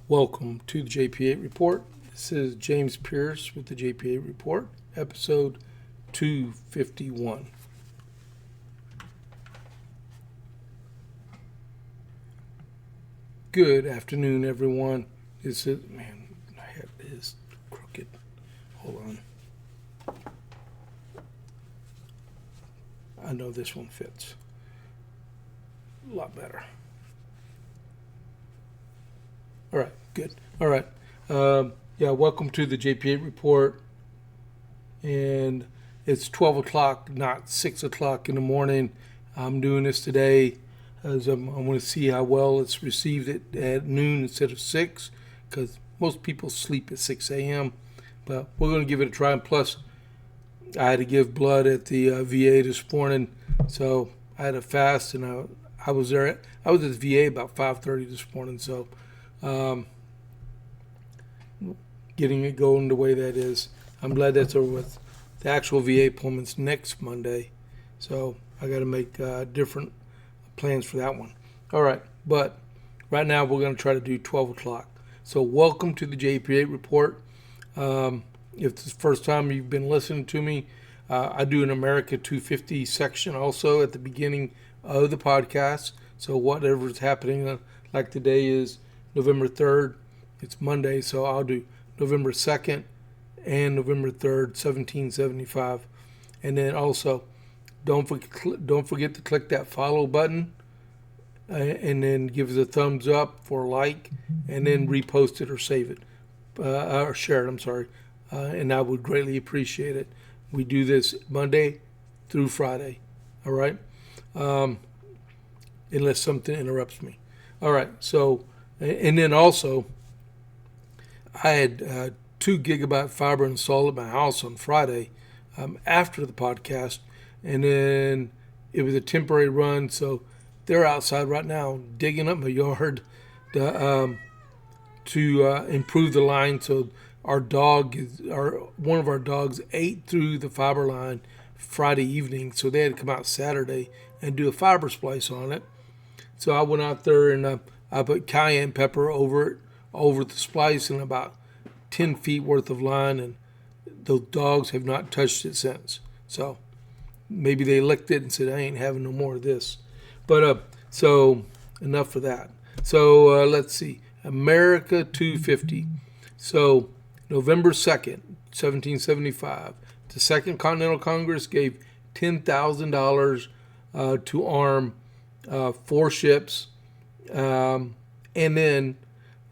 Welcome to the JP8 Report. This is James Pierce with the JP8 Report, episode 251. Good afternoon, everyone. This is, man, my head is crooked. Hold on. I know this one fits a lot better. All right, good. All right. Welcome to the JP8 Report. And it's 12 o'clock, not 6 o'clock in the morning. I'm doing this today as I want to see how well it's received at noon instead of 6, because most people sleep at 6 a.m. But we're going to give it a try. And plus, I had to give blood at the VA this morning, so I had a fast, and I was there. I was at the VA about 5:30 this morning, so getting it going the way that is. I'm glad that's over with. The actual VA appointment's next Monday, so I got to make different plans for that one. All right, but right now we're going to try to do 12 o'clock. So welcome to the JP8 Report. If it's the first time you've been listening to me, I do an America 250 section also at the beginning of the podcast. So whatever's happening, like today is November 3rd. It's Monday, so I'll do November 2nd and November 3rd, 1775. And then also, don't forget to click that follow button and then give us a thumbs up for a like, and then repost it or save it, or share it, I'm sorry. And I would greatly appreciate it. We do this Monday through Friday, all right? Unless something interrupts me. All right, so, and then also, I had 2 gigabyte fiber installed at my house on Friday after the podcast, and then it was a temporary run, so they're outside right now digging up my yard to improve the line. So one of our dogs ate through the fiber line Friday evening, so they had to come out Saturday and do a fiber splice on it. So I went out there and I put cayenne pepper over the splice and about 10 feet worth of line, and those dogs have not touched it since. So maybe they licked it and said, I ain't having no more of this. But so enough for that. So let's see. America 250. So November 2nd, 1775, the Second Continental Congress gave $10,000 to arm 4 ships, and then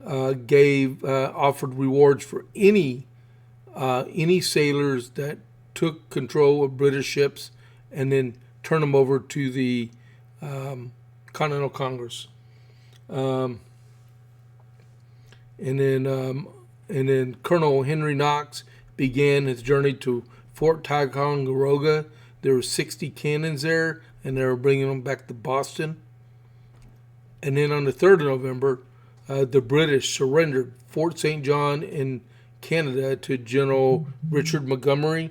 offered rewards for any sailors that took control of British ships and then turned them over to the Continental Congress. And then Colonel Henry Knox began his journey to Fort Ticonderoga. There were 60 cannons there, and they were bringing them back to Boston. And then on the 3rd of November, the British surrendered Fort St. John in Canada to General Richard Montgomery.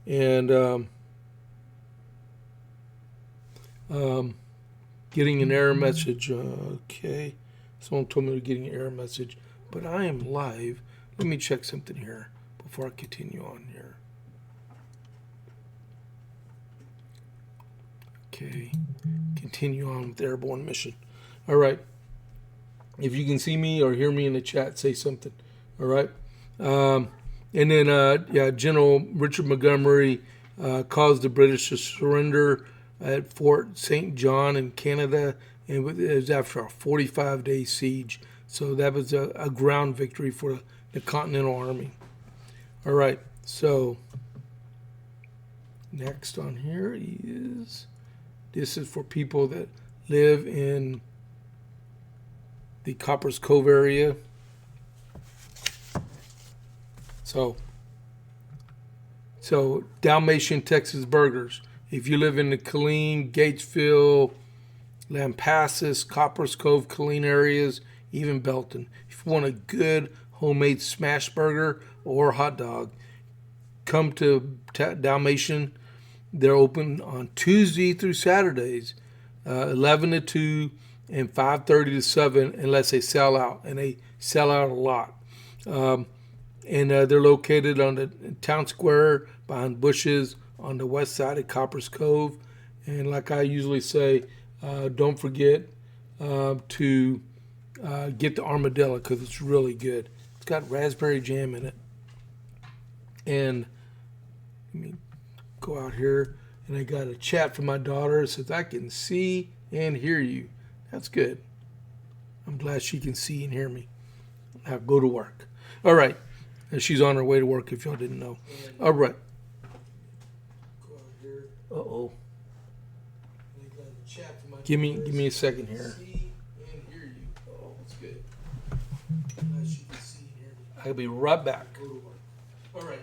And getting an error message. Okay. Someone told me they're getting an error message, but I am live. Let me check something here before I continue on here. Okay. Continue on with the airborne mission. All right. If you can see me or hear me in the chat, say something. All right. And then, General Richard Montgomery caused the British to surrender at Fort St. John in Canada, and it was after a 45-day siege. So that was a ground victory for the Continental Army. All right. So next on here this is for people that live in the Coppers Cove area. So Dalmatian Texas burgers. If you live in the Killeen, Gatesville, Lampasas, Coppers Cove, Killeen areas, even Belton, if you want a good homemade smash burger or hot dog, come to Dalmatian. They're open on Tuesday through Saturdays, 11 to 2, and 5:30 to 7 unless they sell out, and they sell out a lot. And they're located on the town square behind bushes on the west side of Copper's Cove. And like I usually say, don't forget to get the armadillo because it's really good. It's got raspberry jam in it. And let me go out here, and I got a chat from my daughter. It says, I can see and hear you. That's good. I'm glad she can see and hear me. Now go to work. All right. And she's on her way to work if y'all didn't know. All right. Uh-oh. Give me a second here. Oh, that's good. I'll be right back. All right.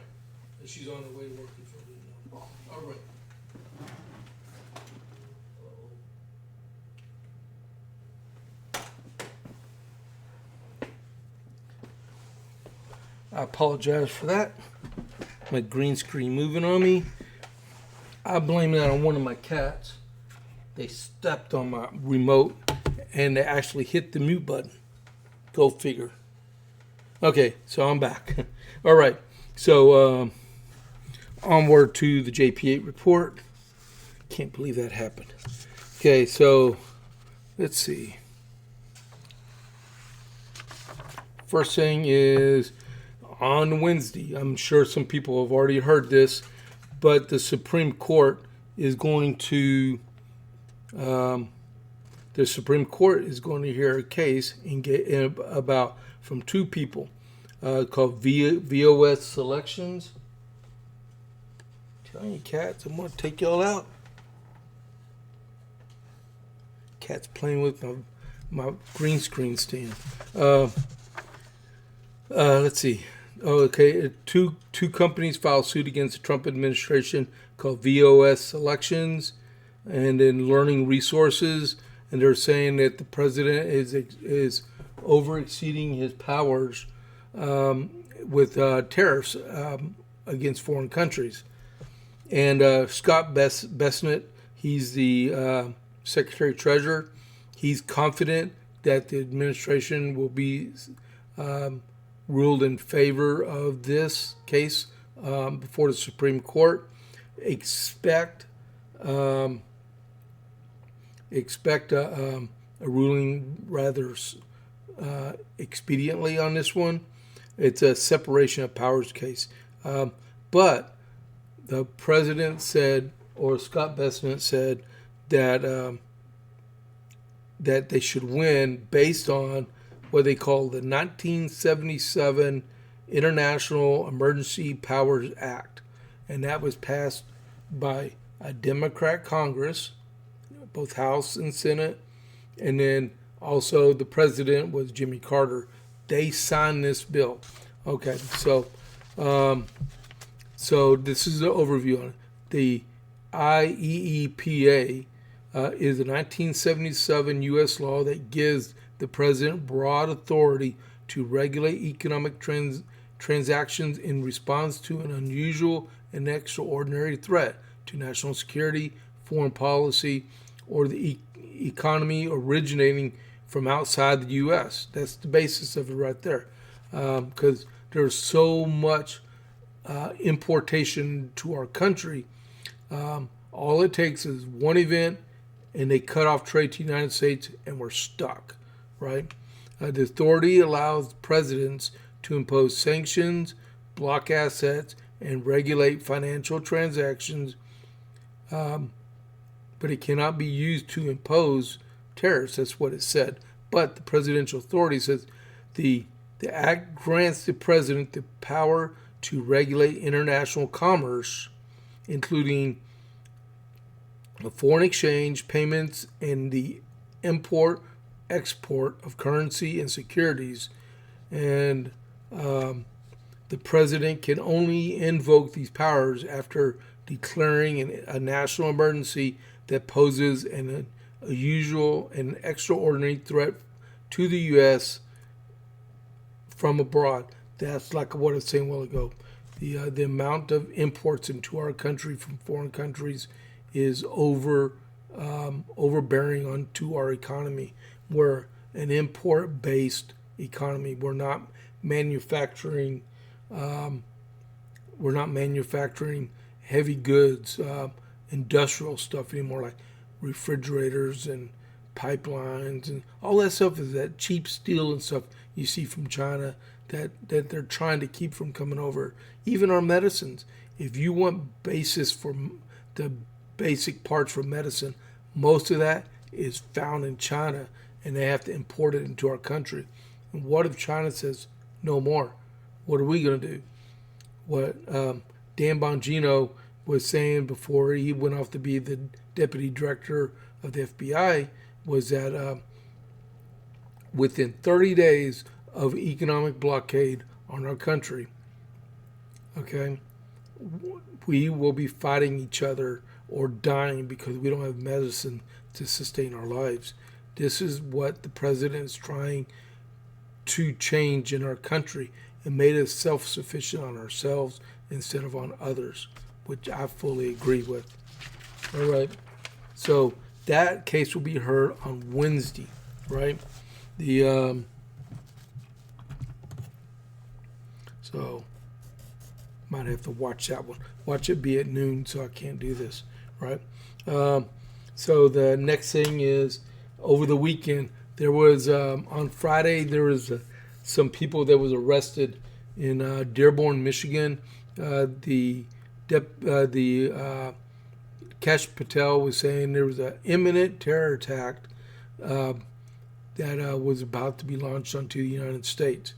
She's on her way to work if y'all didn't know. All right. I apologize for that. My green screen moving on me. I blame that on one of my cats. They stepped on my remote and they actually hit the mute button. Go figure. Okay, so I'm back. All right, so onward to the JP8 report. Can't believe that happened. Okay, so let's see. First thing is on Wednesday, I'm sure some people have already heard this, but the Supreme Court is going to hear a case about from two people called VOS Selections. Tell you cats, I'm going to take y'all out. Cat's playing with my green screen stand. Let's see. Okay, two companies filed suit against the Trump administration called VOS Selections and then Learning Resources, and they're saying that the president is over exceeding his powers with tariffs against foreign countries. And Scott Bessent, he's the Secretary Treasurer. He's confident that the administration will be ruled in favor of this case before the Supreme Court. Expect a ruling rather expediently on this one. It's a separation of powers case. But the president said, or Scott Bessent said, that that they should win based on what they call the 1977 International Emergency Powers Act. And that was passed by a Democrat Congress, both House and Senate, and then also the president was Jimmy Carter. They signed this bill. Okay, so this is the overview on it. The IEEPA is a 1977 U.S. law that gives the president broad authority to regulate economic transactions in response to an unusual and extraordinary threat to national security, foreign policy, or the economy originating from outside the U.S. That's the basis of it right there, because there's so much importation to our country. All it takes is one event, and they cut off trade to the United States, and we're stuck, right? The authority allows presidents to impose sanctions, block assets, and regulate financial transactions, but it cannot be used to impose tariffs. That's what it said. But the presidential authority says the act grants the president the power to regulate international commerce, including the foreign exchange, payments, and the import-export of currency and securities. And the president can only invoke these powers after declaring a national emergency that poses an unusual and extraordinary threat to the U.S. from abroad. That's like what I was saying a while ago. The amount of imports into our country from foreign countries is over overbearing onto our economy. We're an import-based economy. We're not manufacturing. We're not manufacturing heavy goods, industrial stuff anymore, like refrigerators and pipelines and all that stuff. Is that cheap steel and stuff you see from China that they're trying to keep from coming over. Even our medicines. If you want basis for the basic parts for medicine, most of that is found in China, and they have to import it into our country. And what if China says no more? What are we going to do? What Dan Bongino was saying before he went off to be the deputy director of the FBI was that within 30 days of economic blockade on our country, okay, we will be fighting each other or dying because we don't have medicine to sustain our lives. This is what the president is trying to change in our country and made us self-sufficient on ourselves instead of on others, which I fully agree with. All right. So that case will be heard on Wednesday, right? So might have to watch that one. Watch it be at noon, so I can't do this, right? So the next thing is over the weekend there was on Friday there was some people that was arrested in Dearborn, Michigan. The Kesh Patel was saying there was an imminent terror attack that was about to be launched onto the United States,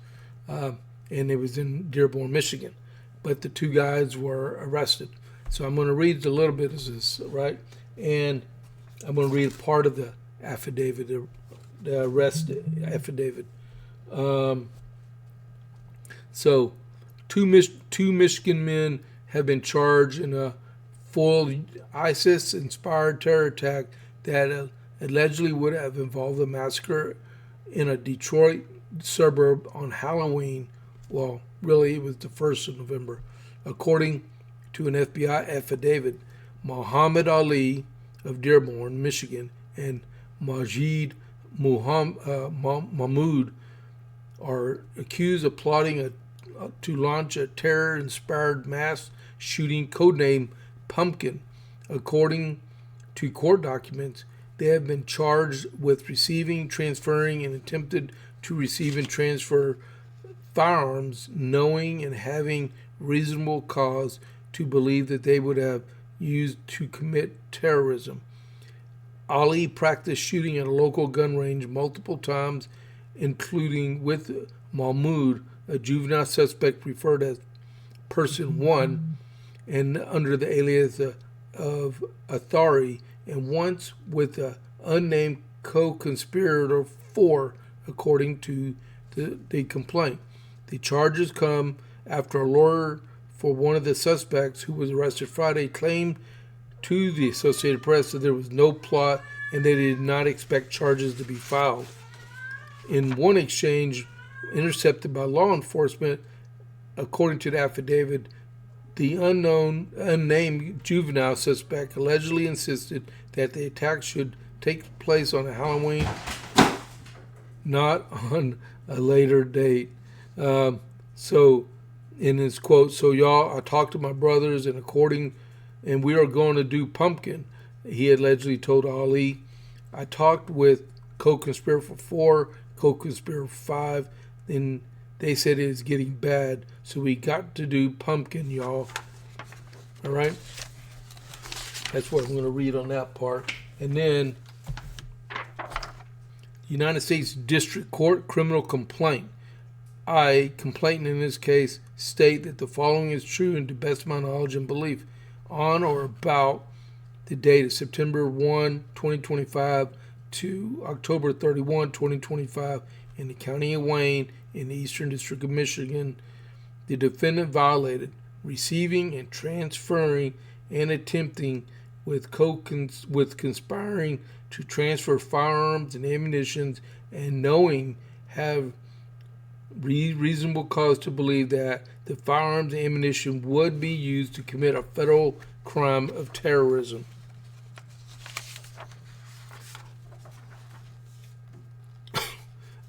and it was in Dearborn, Michigan. But the two guys were arrested. So I'm going to read a little bit of this, right? And I'm going to read part of the affidavit, the arrest affidavit. So two Michigan men have been charged in a full ISIS-inspired terror attack that allegedly would have involved a massacre in a Detroit suburb on Halloween. Well, really, it was the 1st of November. According to an FBI affidavit, Muhammad Ali of Dearborn, Michigan, and Majid Mahmoud are accused of plotting to launch a terror-inspired mass shooting codenamed Pumpkin. According to court documents, they have been charged with receiving, transferring, and attempted to receive and transfer firearms, knowing and having reasonable cause to believe that they would have used to commit terrorism. Ali practiced shooting at a local gun range multiple times, including with Mahmoud, a juvenile suspect referred as Person 1, and under the alias of Athari, and once with an unnamed co-conspirator 4, according to the complaint. The charges come after a lawyer for one of the suspects, who was arrested Friday, claimed to the Associated Press that there was no plot and they did not expect charges to be filed. In one exchange intercepted by law enforcement, according to the affidavit, the unnamed juvenile suspect allegedly insisted that the attack should take place on a Halloween, not on a later date. So, in his quote, "So y'all, I talked to my brothers, and we are going to do Pumpkin," he allegedly told Ali. "I talked with co-conspirator 4, co-conspirator 5, and they said it is getting bad, so we got to do Pumpkin, y'all." All right? That's what I'm going to read on that part. And then, United States District Court criminal complaint. Complainant in this case, state that the following is true and to best of my knowledge and belief. On or about the date of September 1, 2025 to October 31, 2025 in the County of Wayne in the Eastern District of Michigan, the defendant violated receiving and transferring and attempting with conspiring to transfer firearms and ammunition and knowing have reasonable cause to believe that the firearms and ammunition would be used to commit a federal crime of terrorism.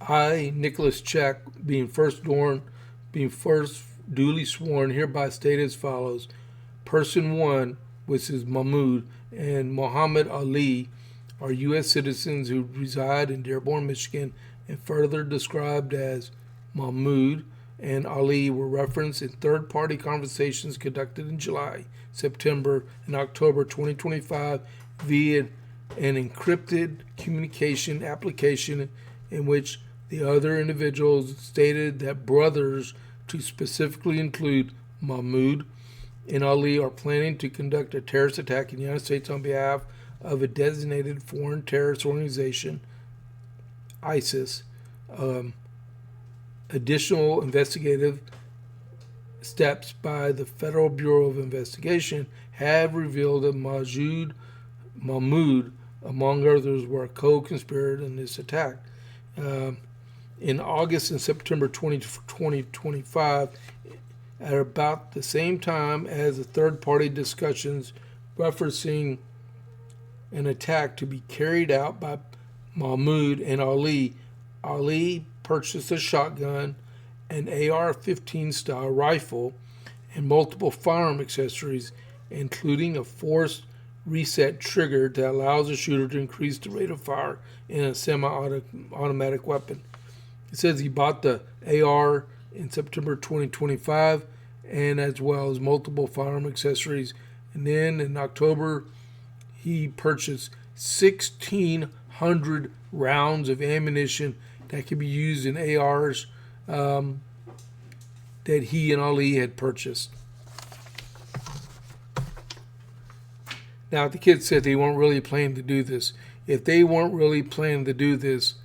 I, Nicholas Check, being first duly sworn, hereby state as follows. Person 1, which is Mahmoud, and Muhammad Ali, are U.S. citizens who reside in Dearborn, Michigan, and further described as Mahmoud and Ali were referenced in third-party conversations conducted in July, September, and October 2025 via an encrypted communication application in which the other individuals stated that brothers, to specifically include Mahmoud and Ali, are planning to conduct a terrorist attack in the United States on behalf of a designated foreign terrorist organization, ISIS. Additional investigative steps by the Federal Bureau of Investigation have revealed that Mahmoud, among others, were a co-conspirator in this attack. In August and September 2025, at about the same time as the third-party discussions referencing an attack to be carried out by Mahmoud and Ali, Ali purchased a shotgun, an AR-15 style rifle, and multiple firearm accessories, including a forced reset trigger that allows the shooter to increase the rate of fire in a semi-automatic weapon. It says he bought the AR in September 2025, and as well as multiple firearm accessories. And then in October, he purchased 1,600 rounds of ammunition that could be used in ARs that he and Ali had purchased. Now, the kids said they weren't really planning to do this. If they weren't really planning to do this,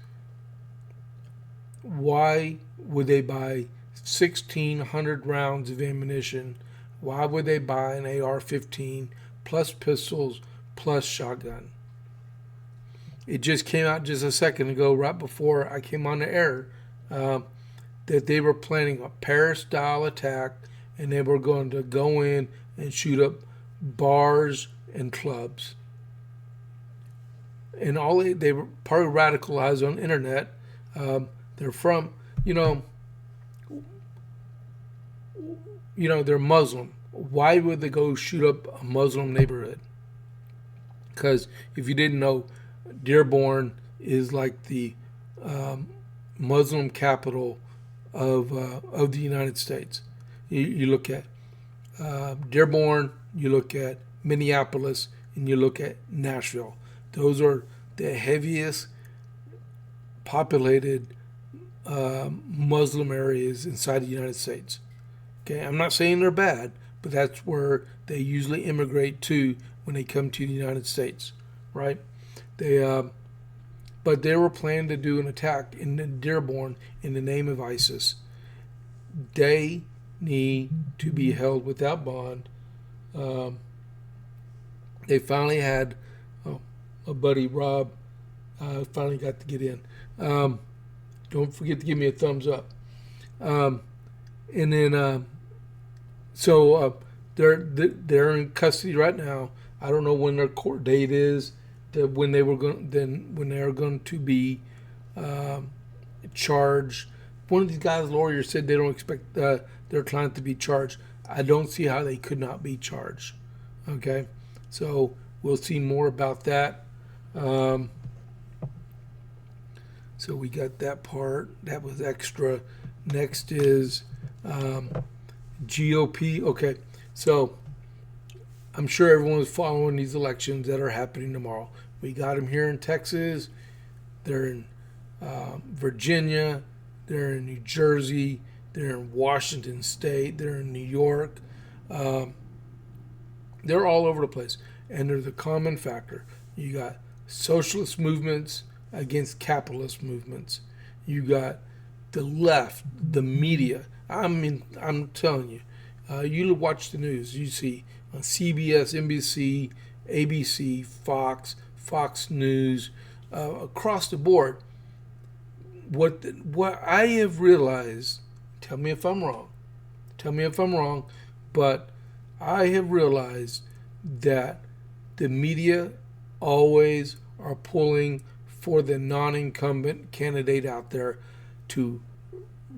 why would they buy 1,600 rounds of ammunition? Why would they buy an AR-15 plus pistols plus shotgun? It just came out just a second ago, right before I came on the air, that they were planning a Paris-style attack, and they were going to go in and shoot up bars and clubs. And all they were part of radicalized on the internet. They're from, they're Muslim. Why would they go shoot up a Muslim neighborhood? Because if you didn't know, Dearborn is like the Muslim capital of the United States. You look at Dearborn, you look at Minneapolis, and you look at Nashville. Those are the heaviest populated Muslim areas inside the United States. Okay, I'm not saying they're bad, but that's where they usually immigrate to when they come to the United States, right? But they were planning to do an attack in Dearborn in the name of ISIS. They need to be held without bond. They finally had, my buddy Rob finally got to get in. Don't forget to give me a thumbs up. And then, they're in custody right now. I don't know when their court date is, when they are going to be charged. One of these guys' lawyers said they don't expect their client to be charged. I don't see how they could not be charged. Okay, so we'll see more about that. So we got that part. That was extra. Next is GOP. Okay, so I'm sure everyone's following these elections that are happening tomorrow. We got them here in Texas. They're in Virginia. They're in New Jersey. They're in Washington State. They're in New York. They're all over the place. And there's a common factor. You got socialist movements against capitalist movements. You got the left, the media. I'm telling you, you watch the news, you see on CBS, NBC, ABC, Fox News, across the board. What I have realized, tell me if I'm wrong, but I have realized that the media always are pulling for the non-incumbent candidate out there. to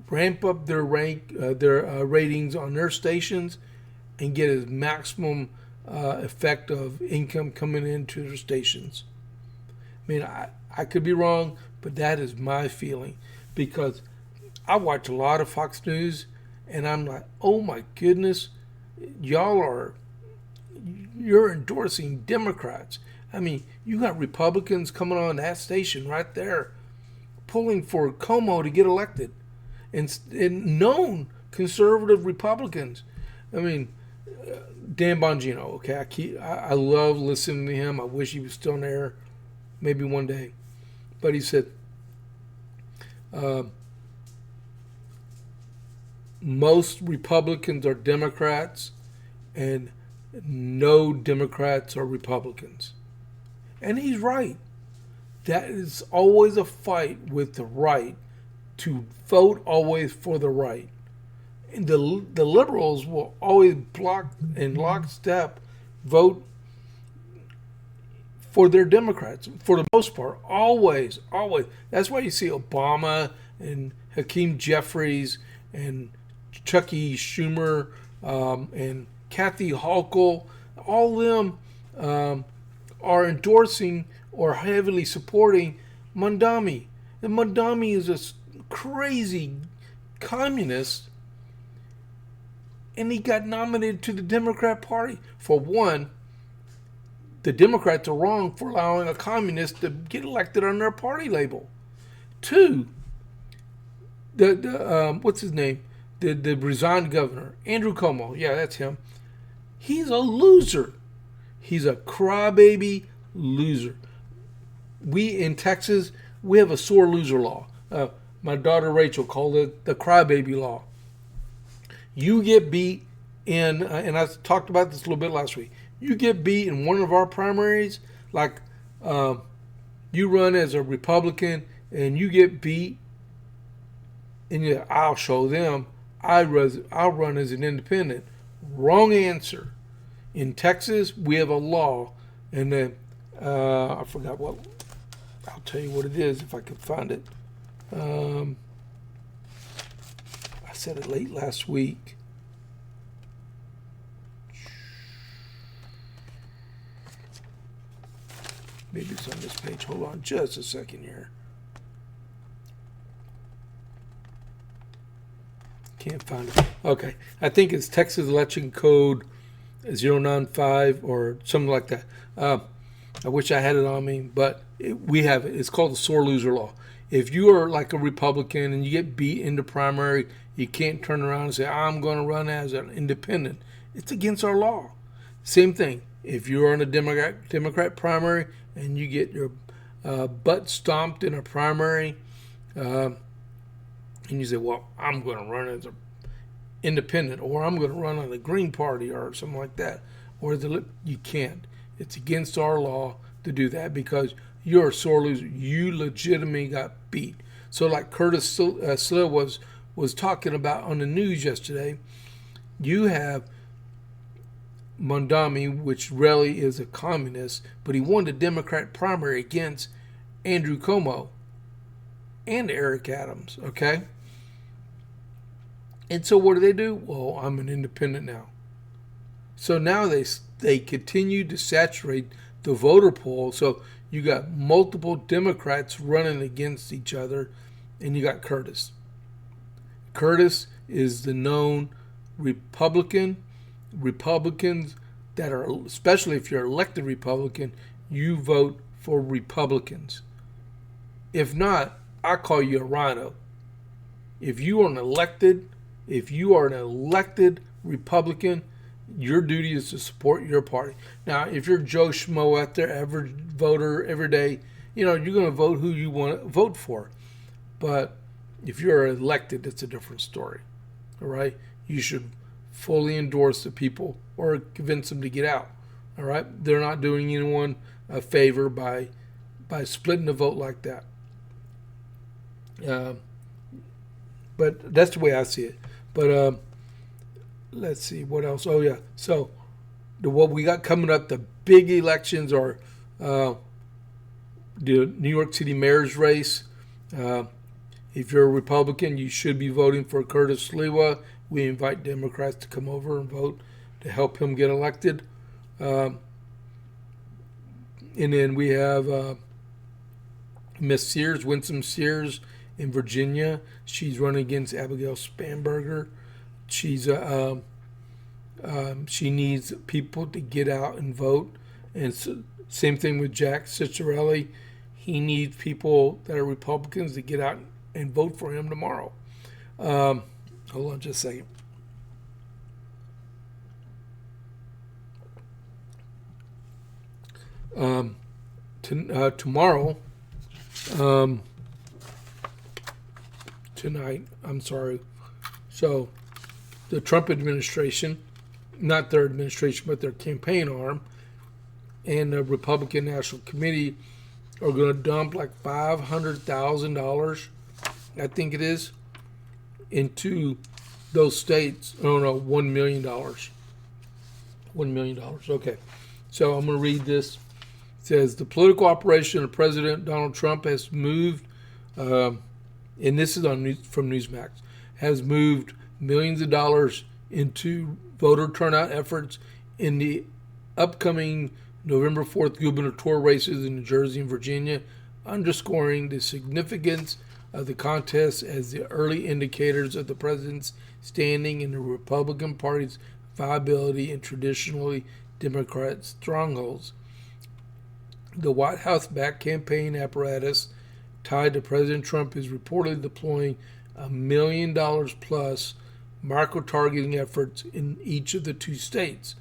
ramp up their ratings on their stations and get as maximum effect of income coming into their stations. I mean, I could be wrong, but that is my feeling, because I watch a lot of Fox News and I'm like, oh my goodness, you're endorsing Democrats. I mean, you got Republicans coming on that station right there, pulling for Cuomo to get elected, and known conservative Republicans. I mean, Dan Bongino. Okay, I love listening to him. I wish he was still there, maybe one day. But he said, most Republicans are Democrats, and no Democrats are Republicans. And he's right. That is always a fight with the right to vote always for the right. And the liberals will always block in lockstep vote for their Democrats for the most part. Always. That's why you see Obama and Hakeem Jeffries and Chucky Schumer and Kathy Hochul. All of them are endorsing or heavily supporting Mondami. And Mondami is a crazy communist, and he got nominated to the Democrat Party. For one, the Democrats are wrong for allowing a communist to get elected on their party label. Two, what's his name? The resigned governor, Andrew Cuomo. Yeah, that's him. He's a loser. He's a crybaby loser. We in Texas, we have a sore loser law. My daughter Rachel called it the crybaby law. You get beat in, and I talked about this a little bit last week. You get beat in one of our primaries, like you run as a Republican and you get beat, and I'll show them I'll run as an independent. Wrong answer. In Texas, we have a law, and then I forgot what. I'll tell you what it is if I can find it. I said it late last week. Maybe it's on this page. Hold on just a second here. Can't find it. Okay. I think it's Texas Election Code 095 or something like that. I wish I had it on me, but we have it. It's called the sore loser law. If you are like a Republican and you get beat in the primary, you can't turn around and say, I'm going to run as an independent. It's against our law. Same thing. If you're on a Democrat primary and you get your butt stomped in a primary, and you say, well, I'm going to run as an independent, or I'm going to run on the Green Party or something like that, or you can't. It's against our law to do that because you're a sore loser. You legitimately got beat. So like Curtis Slill was talking about on the news yesterday, you have Mondami, which really is a communist, but he won the Democrat primary against Andrew Cuomo and Eric Adams, okay? And so what do? Well, I'm an independent now. So now they continue to saturate the voter pool. So you got multiple Democrats running against each other, and you got Curtis. Curtis is the known Republican. Republicans that are, especially if you're elected Republican, you vote for Republicans. If not, I call you a rhino. If you are an elected Republican, your duty is to support your party. Now, if you're Joe Schmo out there, average voter every day, you're going to vote who you want to vote for. But if you're elected, it's a different story. All right? You should fully endorse the people or convince them to get out. All right? They're not doing anyone a favor by splitting the vote like that. But that's the way I see it. But let's see what else. Oh yeah. So what we got coming up, the big elections are the New York City Mayor's race. If you're a Republican, you should be voting for Curtis Sliwa. We invite Democrats to come over and vote to help him get elected. And then we have Miss Sears, Winsome Sears in Virginia. She's running against Abigail Spanberger. She's she needs people to get out and vote. And so, same thing with Jack Ciccarelli. He needs people that are Republicans to get out and vote for him tomorrow. Hold on just a second. Tomorrow, tonight, I'm sorry. So the Trump administration, not their administration, but their campaign arm, and the Republican National Committee are going to dump like $500,000, I think it is, into those states. Oh no, $1 million. $1 million. Okay. So I'm going to read this. It says the political operation of President Donald Trump has moved, and this is on from Newsmax, has moved millions of dollars into voter turnout efforts in the upcoming November 4th gubernatorial races in New Jersey and Virginia, underscoring the significance of the contest as the early indicators of the president's standing in the Republican Party's viability in traditionally Democrat strongholds. The White House-backed campaign apparatus tied to President Trump is reportedly deploying $1 million plus micro-targeting efforts in each of the two states.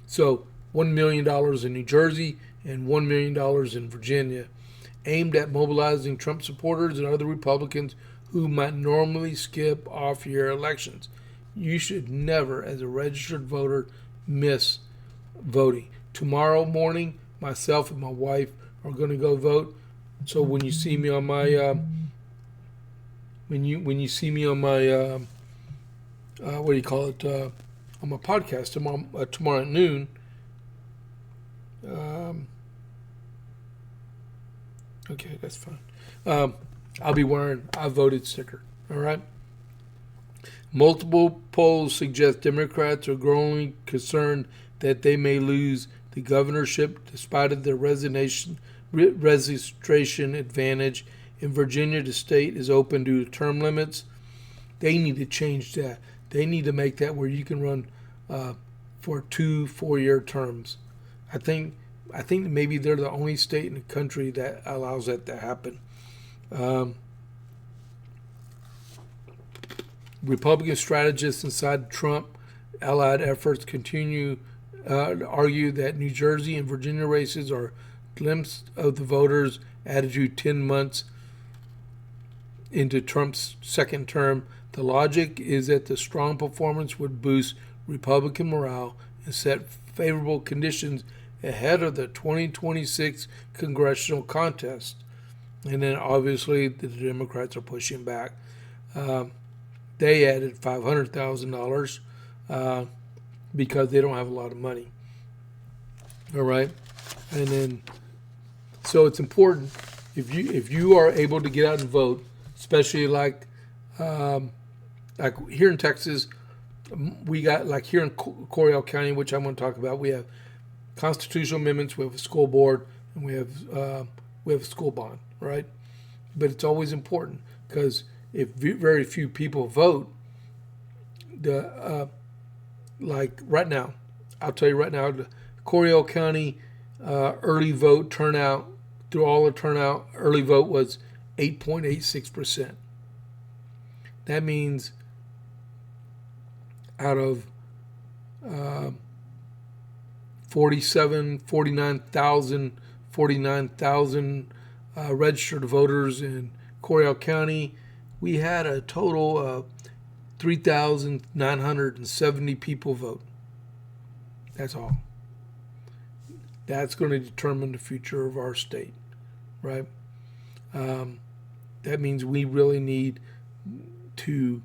So $1 million in New Jersey and $1 million in Virginia, aimed at mobilizing Trump supporters and other Republicans who might normally skip off-year elections. You should never, as a registered voter, miss voting. Tomorrow morning, myself and my wife are going to go vote. So when you see me on my when you see me on my what do you call it, on my podcast tomorrow at noon. Okay, that's fine. I'll be wearing "I voted" sticker. All right. Multiple polls suggest Democrats are growingly concerned that they may lose the governorship despite their registration advantage. In Virginia, the state is open due to term limits. They need to change that. They need to make that where you can run for 2 4-year terms. I think maybe they're the only state in the country that allows that to happen. Republican strategists inside Trump allied efforts continue to argue that New Jersey and Virginia races are a glimpse of the voters' attitude 10 months into Trump's second term. The logic is that the strong performance would boost Republican morale and set favorable conditions ahead of the 2026 congressional contest. And then obviously the Democrats are pushing back. They added $500,000 because they don't have a lot of money. All right, and then so it's important if you are able to get out and vote, especially like here in Texas, we got like here in Coryell County, which I'm going to talk about. We have constitutional amendments, we have a school board, and we have a school bond, right? But it's always important because if very few people vote, like right now, I'll tell you right now, the Coryell County early vote turnout, through all the turnout, early vote was 8.86%. That means out of 49,000 registered voters in Coryell County, we had a total of 3,970 people vote. That's all. That's going to determine the future of our state, right? That means we really need to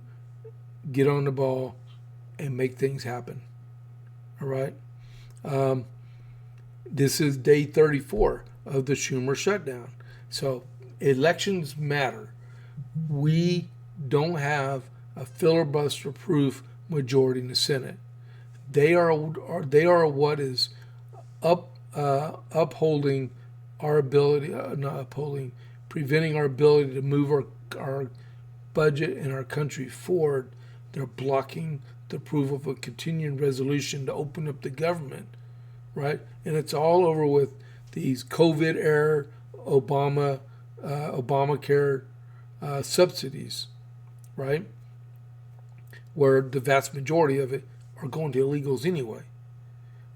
get on the ball and make things happen, all right? This is day 34 of the Schumer shutdown. So elections matter. we don't have a filibuster-proof majority in the Senate. They are what is upholding our ability, not upholding, preventing our ability to move our budget and our country forward. They're blocking the approval of a continuing resolution to open up the government, right? And it's all over with these COVID era Obamacare subsidies, right? Where the vast majority of it are going to illegals anyway.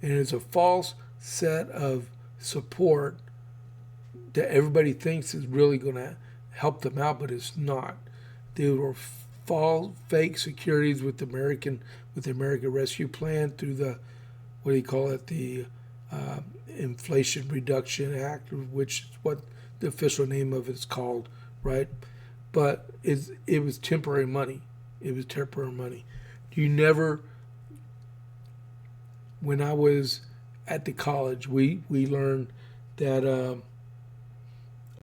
And it's a false set of support that everybody thinks is really going to help them out, but it's not. They were false, fake securities with the American Rescue Plan through the, what do you call it, the Inflation Reduction Act, which is what the official name of it is called, right? But it was temporary money. It was temporary money. You never, when I was at the college, we learned that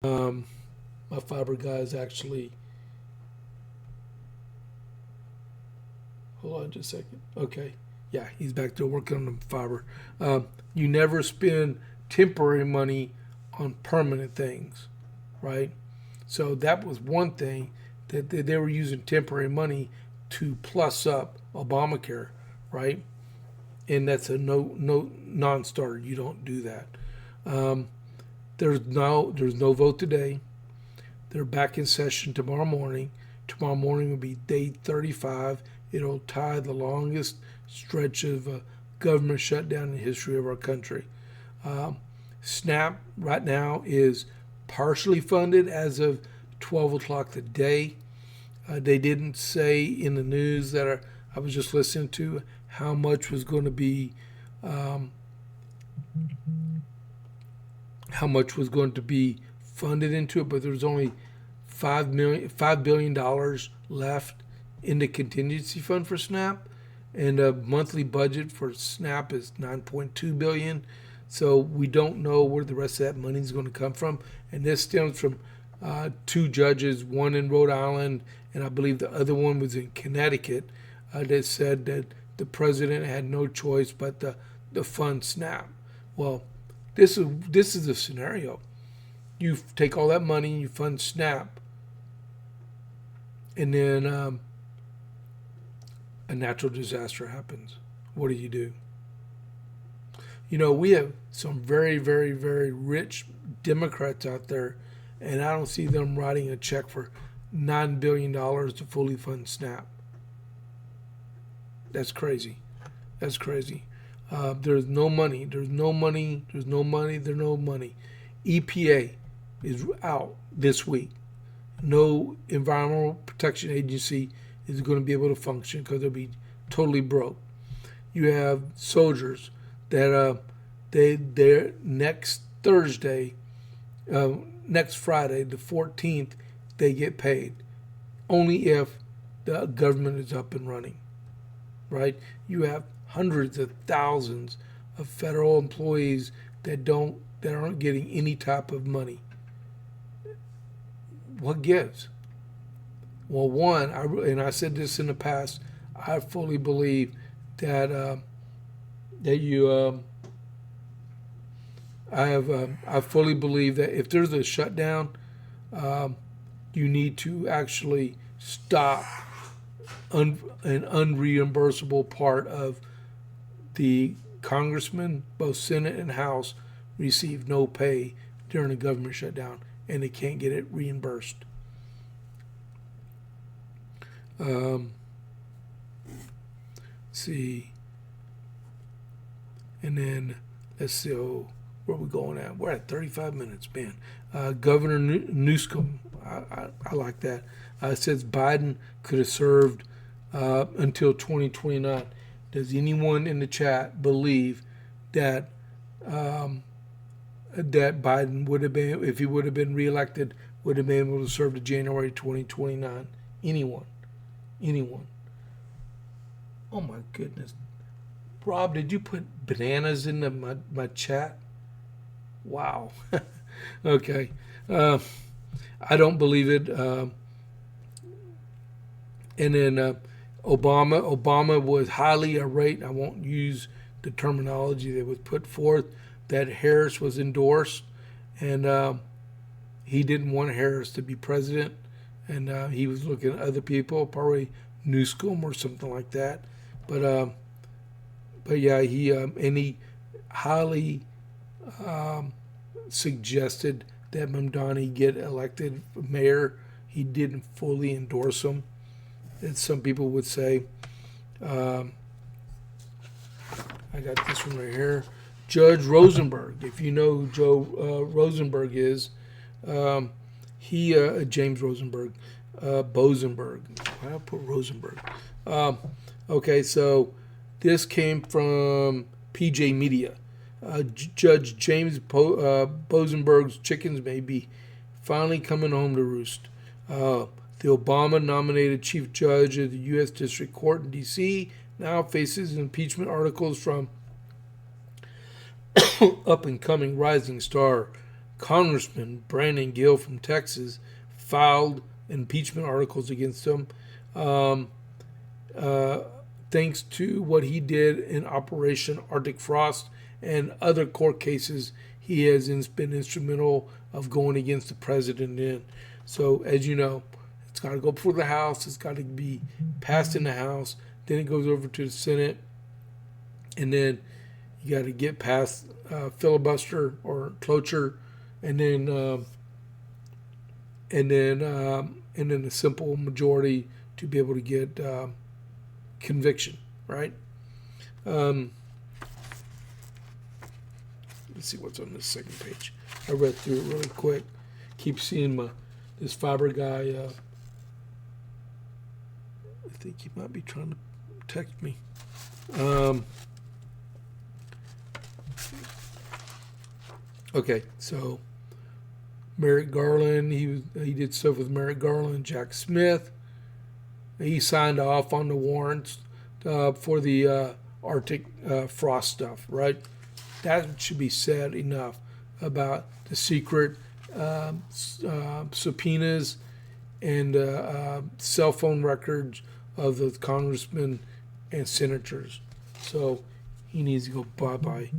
my fiber guy is actually, hold on just a second. Okay. Yeah, he's back there working on the fiber. You never spend temporary money on permanent things, right? So that was one thing that they were using temporary money to plus up Obamacare, right? And that's a no non-starter. You don't do that. There's no vote today. They're back in session tomorrow morning. Tomorrow morning will be day 35. It'll tie the longest stretch of a government shutdown in the history of our country. SNAP right now is partially funded as of 12 o'clock today. They didn't say in the news that I was just listening to how much was going to be funded into it, but there was only $5 billion left in the contingency fund for SNAP, and a monthly budget for SNAP is $9.2 billion. So we don't know where the rest of that money is going to come from, and this stems from two judges, one in Rhode Island, and I believe the other one was in Connecticut, that said that the president had no choice but to fund SNAP. Well, this is a scenario. You take all that money and you fund SNAP, and then a natural disaster happens. What do you do? You know, we have some very, very, very rich Democrats out there, and I don't see them writing a check for $9 billion to fully fund SNAP. That's crazy. That's crazy. There's no money. There's no money. There's no money. There's no money. EPA is out this week. No Environmental Protection Agency is going to be able to function because they'll be totally broke. You have soldiers that they're next Thursday, next Friday, the 14th, they get paid. Only if the government is up and running, right? You have hundreds of thousands of federal employees that aren't getting any type of money. What gives? Well, one, and I said this in the past, I fully believe that I fully believe that if there's a shutdown, you need to actually stop an unreimbursable part of the congressmen, both Senate and House, receive no pay during a government shutdown, and they can't get it reimbursed. See, and then let's see, where are we going at? We're at 35 minutes, man. Governor Newsom, I like that. It says Biden could have served until 2029. Does anyone in the chat believe that that Biden would have been, if he would have been reelected, would have been able to serve to January 2029? Anyone? Anyone? Oh my goodness. Rob, did you put bananas in my chat? Wow. Okay. I don't believe it. And then Obama was highly irate. I won't use the terminology that was put forth that Harris was endorsed, and he didn't want Harris to be president, and he was looking at other people, probably Newscomb or something like that. But yeah, he highly suggested that Mamdani get elected mayor. He didn't fully endorse him, as some people would say. I got this one right here. Judge Rosenberg. If you know who Joe Rosenberg is, James Rosenberg, Bosenberg. Why did I put Rosenberg? Okay, so this came from PJ Media. Judge James Bosenberg's chickens may be finally coming home to roost. The Obama-nominated chief judge of the U.S. District Court in D.C. now faces impeachment articles from up-and-coming rising star Congressman Brandon Gill from Texas filed impeachment articles against him, thanks to what he did in Operation Arctic Frost and other court cases he has been instrumental of going against the president in. So, as you know, it's got to go before the House. It's got to be passed in the House. Then it goes over to the Senate, and then you got to get past filibuster or cloture, and then a simple majority to be able to get conviction. Right? Let's see what's on this second page. I read through it really quick. Keep seeing this fiber guy. I think he might be trying to text me. Okay, so Merrick Garland, he did stuff with Merrick Garland, Jack Smith. He signed off on the warrants for the Arctic frost stuff, right? That should be said enough about the secret subpoenas and cell phone records of the congressmen and senators. So he needs to go bye-bye.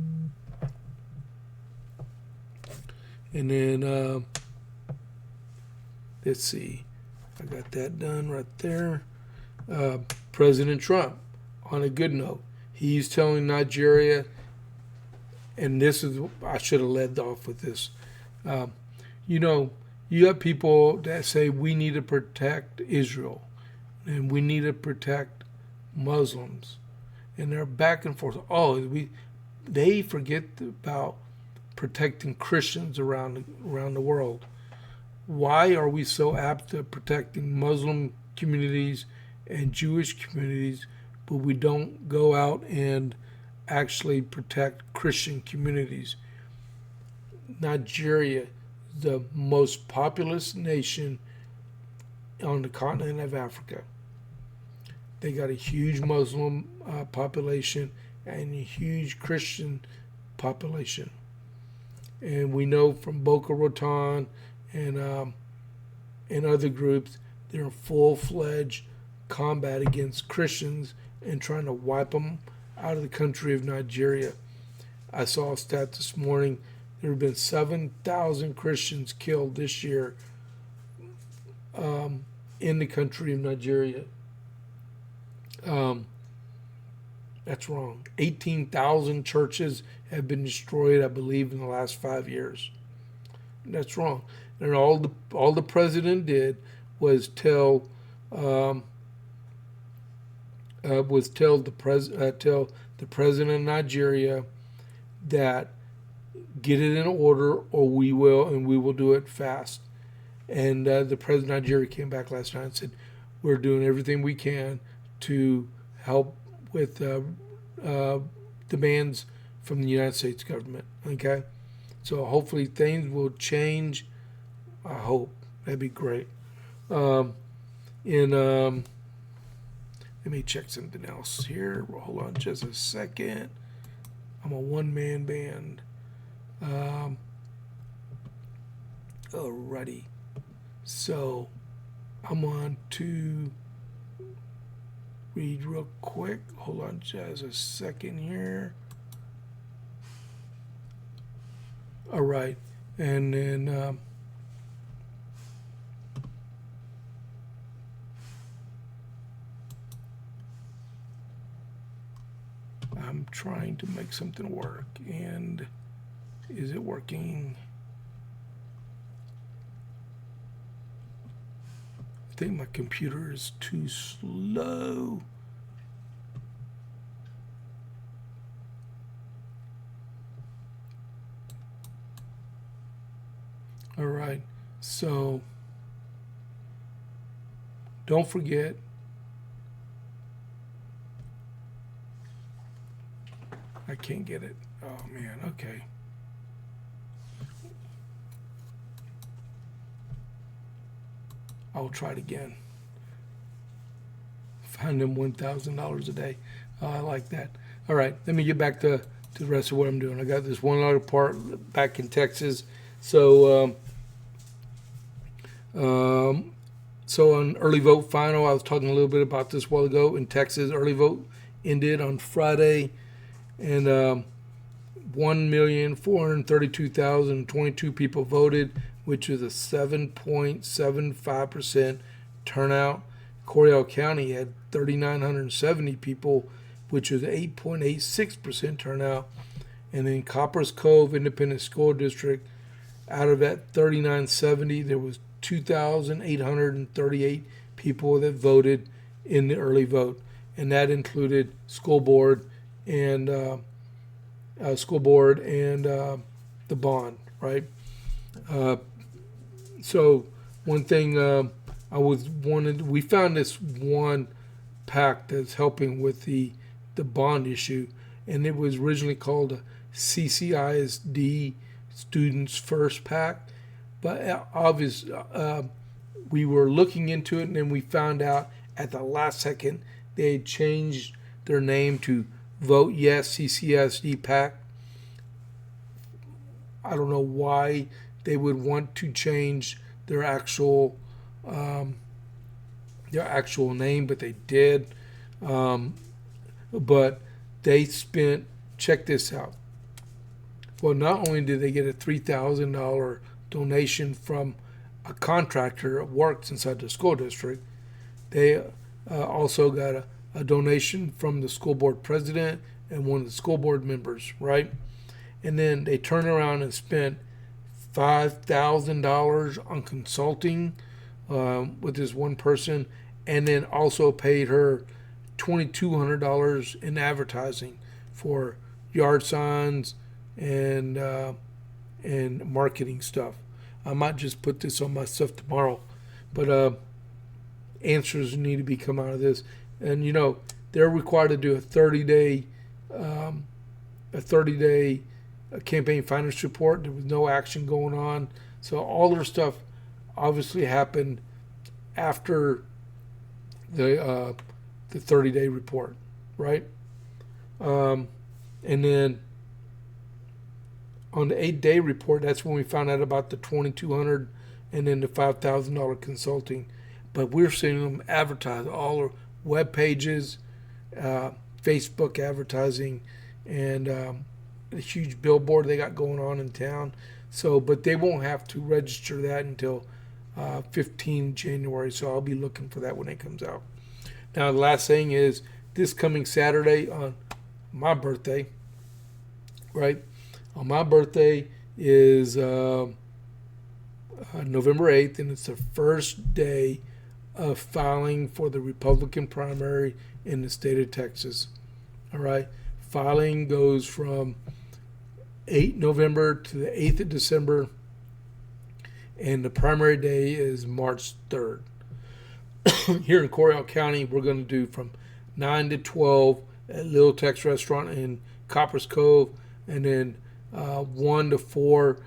And then, let's see. I got that done right there. President Trump, on a good note, he's telling Nigeria, and this is, I should have led off with this. You have people that say we need to protect Israel and we need to protect Muslims, and they're back and forth. They forget about protecting Christians around the world. Why are we so apt at protecting Muslim communities and Jewish communities, but we don't go out and actually protect Christian communities? Nigeria, the most populous nation on the continent of Africa. They got a huge Muslim population and a huge Christian population. And we know from Boko Haram and other groups, they're in full-fledged combat against Christians and trying to wipe them out of the country of Nigeria. I saw a stat this morning. There have been 7,000 Christians killed this year in the country of Nigeria. That's wrong. 18,000 churches have been destroyed, I believe, in the last 5 years. That's wrong. And all the president did was tell the president of Nigeria that get it in order, or we will do it fast. And the president of Nigeria came back last night and said, we're doing everything we can to help with demands from the United States government. Okay? So hopefully things will change. I hope. That'd be great. Let me check something else here. Hold on just a second. I'm a one-man band. Alrighty. So I'm on to read real quick. Hold on just a second here. All right. And then I'm trying to make something work. And is it working? I think my computer is too slow. All right, so don't forget, I can't get it. Oh man, okay. I'll try it again. Find them $1,000 a day. I like that. All right, let me get back to the rest of what I'm doing. I got this one other part back in Texas. So, so on early vote final, I was talking a little bit about this a while ago. In Texas, early vote ended on Friday, and 1,432,022 people voted, which is a 7.75% turnout. Coryell County had 3,970 people, which was 8.86% turnout. And in Copper's Cove Independent School District, out of that 3,970, there was 2,838 people that voted in the early vote, and that included school board and the bond, right? So one thing we found this one PAC that's helping with the bond issue, and it was originally called a CCISD Students First PAC, but obviously we were looking into it, and then we found out at the last second they had changed their name to Vote Yes CCISD PAC. I don't know why they would want to change their actual name, but they did. But they spent, check this out. Well, not only did they get a $3,000 donation from a contractor that works inside the school district, they also got a donation from the school board president and one of the school board members, right? And then they turned around and spent $5,000 on consulting with this one person, and then also paid her $2,200 in advertising for yard signs and marketing stuff. I might just put this on my stuff tomorrow, but answers need to be come out of this. And they're required to do a 30-day campaign finance report. There was no action going on, so all their stuff obviously happened after the 30-day report, right? And then on the 8-day report, that's when we found out about the $2,200 and then the $5,000 consulting. But we're seeing them advertise all their web pages, Facebook advertising, and a huge billboard they got going on in town. So, but they won't have to register that until 15 January. So I'll be looking for that when it comes out. Now, the last thing is this coming Saturday on my birthday, right? On my birthday is November 8th, and it's the first day of filing for the Republican primary in the state of Texas. All right. Filing goes from 8 November to the 8th of December, and the primary day is March 3rd. Here in Coryell County, we're going to do from 9 to 12 at Little Tex Restaurant in Copper's Cove, and then 1 to 4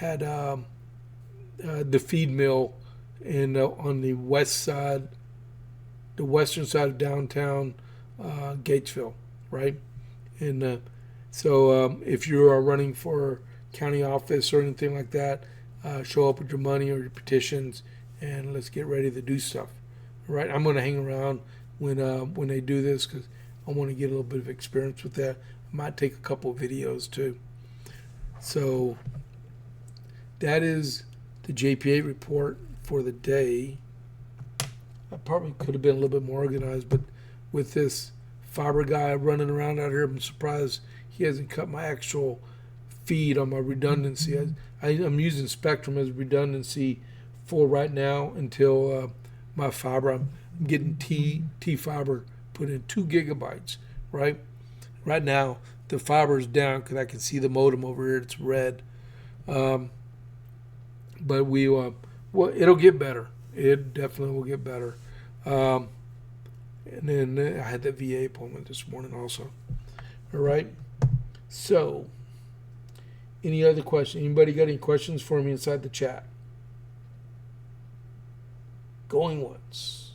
at the feed mill on the west side, the western side of downtown Gatesville, right? And so if you are running for county office or anything like that, show up with your money or your petitions, and let's get ready to do stuff. All right, I'm going to hang around when they do this because I want to get a little bit of experience with that. I might take a couple of videos too. So that is the JP8 report for the day. I probably could have been a little bit more organized, but with this fiber guy running around out here, I'm surprised he hasn't cut my actual feed on my redundancy. I'm using Spectrum as redundancy for right now until my fiber. I'm getting T fiber put in 2 gigabytes. Right now the fiber is down because I can see the modem over here. It's red, but well, it'll get better. It definitely will get better. And then I had the VA appointment this morning also. All right. So, any other questions? Anybody got any questions for me inside the chat? Going once.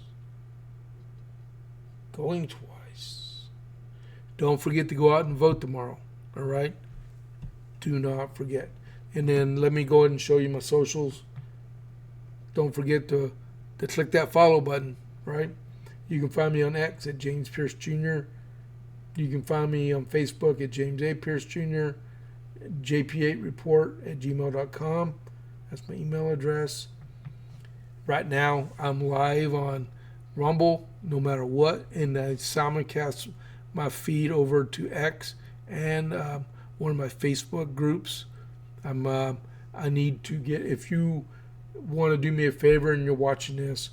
Going twice. Don't forget to go out and vote tomorrow. All right? Do not forget. And then let me go ahead and show you my socials. Don't forget to click that follow button, right? You can find me on X at James Pierce Jr. You can find me on Facebook at James A. Pierce Jr. JP8report@gmail.com. That's my email address. Right now, I'm live on Rumble, no matter what, and I simulcast my feed over to X and one of my Facebook groups. I need to get, if you want to do me a favor and you're watching this,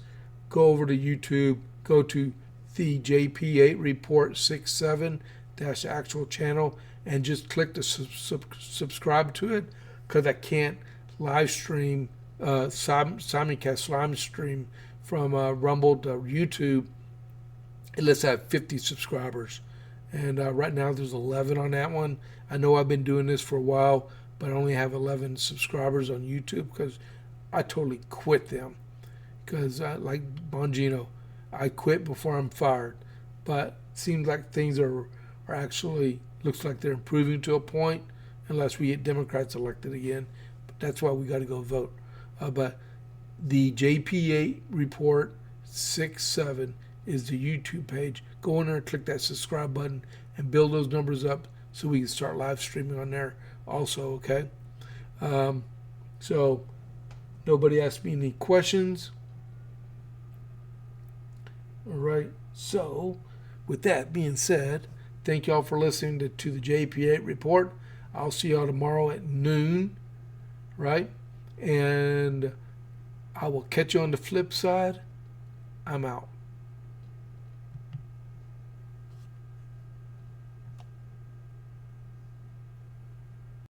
go over to YouTube, go to the JP8 Report 67-actual channel, and just click to subscribe to it, because I can't live stream, simulcast live stream from Rumble to YouTube unless I have 50 subscribers. And right now there's 11 on that one. I know I've been doing this for a while, but I only have 11 subscribers on YouTube because I totally quit them. Because like Bongino, I quit before I'm fired. But it seems like things are actually, looks like they're improving to a point, unless we get Democrats elected again. But that's why we got to go vote. But the JP8 Report 67 is the YouTube page. Go in there and click that subscribe button and build those numbers up so we can start live streaming on there also, okay? So nobody asked me any questions. All right. So with that being said, thank y'all for listening to the JP8 Report. I'll see y'all tomorrow at noon, right? And I will catch you on the flip side. I'm out.